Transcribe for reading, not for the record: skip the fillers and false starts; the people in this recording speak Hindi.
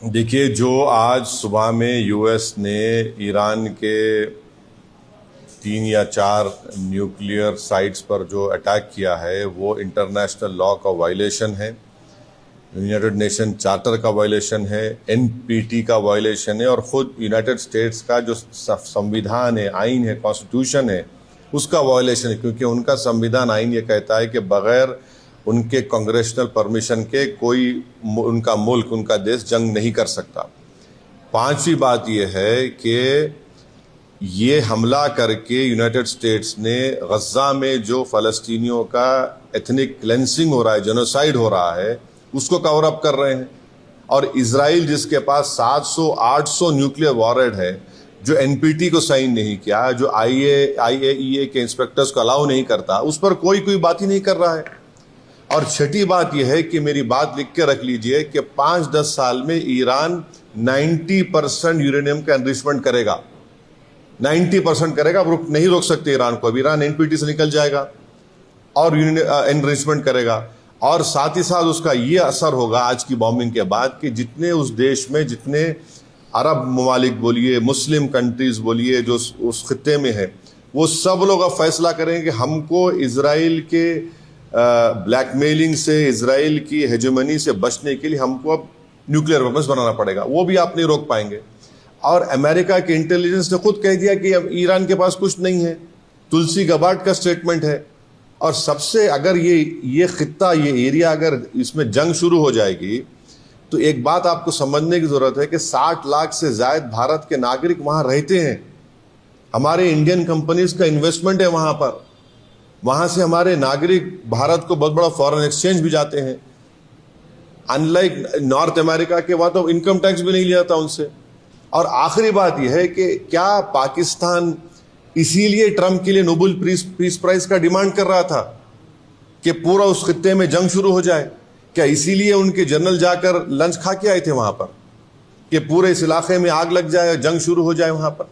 देखिए, जो आज सुबह में यूएस ने ईरान के 3 या 4 न्यूक्लियर साइट्स पर जो अटैक किया है वो इंटरनेशनल लॉ का वायलेशन है, यूनाइटेड नेशन चार्टर का वायलेशन है, एनपीटी का वायलेशन है और ख़ुद यूनाइटेड स्टेट्स का जो संविधान है, आइन है, कॉन्स्टिट्यूशन है, उसका वायलेशन है। क्योंकि उनका संविधान आइन ये कहता है कि बग़ैर उनके कांग्रेशनल परमिशन के कोई उनका मुल्क, उनका देश जंग नहीं कर सकता। पांचवी बात यह है कि ये हमला करके यूनाइटेड स्टेट्स ने गज़ा में जो फ़लस्तीनियों का एथनिक क्लेंसिंग हो रहा है, जेनोसाइड हो रहा है, उसको कवर अप कर रहे हैं। और इजराइल जिसके पास 700-800 न्यूक्लियर वॉरहेड है, जो एनपीटी को साइन नहीं किया, जो आईएईए के इंस्पेक्टर्स को अलाउ नहीं करता, उस पर कोई बात ही नहीं कर रहा है। और छठी बात यह है कि मेरी बात लिख के रख लीजिए कि 5-10 साल में ईरान 90% यूरेनियम का एनरिचमेंट करेगा, 90% करेगा। अब नहीं रोक सकते ईरान को। अब ईरान एनपीटी से निकल जाएगा और एनरिचमेंट करेगा। और साथ ही साथ उसका ये असर होगा आज की बॉम्बिंग के बाद कि जितने उस देश में, जितने अरब ममालिक बोलिए, मुस्लिम कंट्रीज बोलिए, जो उस खित्ते में है, वो सब लोग अब फैसला करेंगे कि हमको इजराइल के ब्लैकमेलिंग से, इजराइल की हेजेमनी से बचने के लिए हमको अब न्यूक्लियर वेपन्स बनाना पड़ेगा। वो भी आप नहीं रोक पाएंगे। और अमेरिका के इंटेलिजेंस ने खुद कह दिया कि अब ईरान के पास कुछ नहीं है। तुलसी गबार्ड का स्टेटमेंट है। और सबसे, अगर ये खित्ता, ये एरिया, अगर इसमें जंग शुरू हो जाएगी तो एक बात आपको समझने की जरूरत है कि 60 लाख से ज्यादा भारत के नागरिक वहां रहते हैं। हमारे इंडियन कंपनीज का इन्वेस्टमेंट है वहां पर। वहां से हमारे नागरिक भारत को बहुत बड़ा फॉरेन एक्सचेंज भी जाते हैं। अनलाइक नॉर्थ अमेरिका के, वहां तो इनकम टैक्स भी नहीं लिया जाता उनसे। और आखिरी बात यह है कि क्या पाकिस्तान इसीलिए ट्रंप के लिए नोबेल पीस प्राइज का डिमांड कर रहा था कि पूरा उस खित्ते में जंग शुरू हो जाए? क्या इसीलिए उनके जनरल जाकर लंच खा के आए थे वहां पर कि पूरे इस इलाके में आग लग जाए, जंग शुरू हो जाए वहां पर?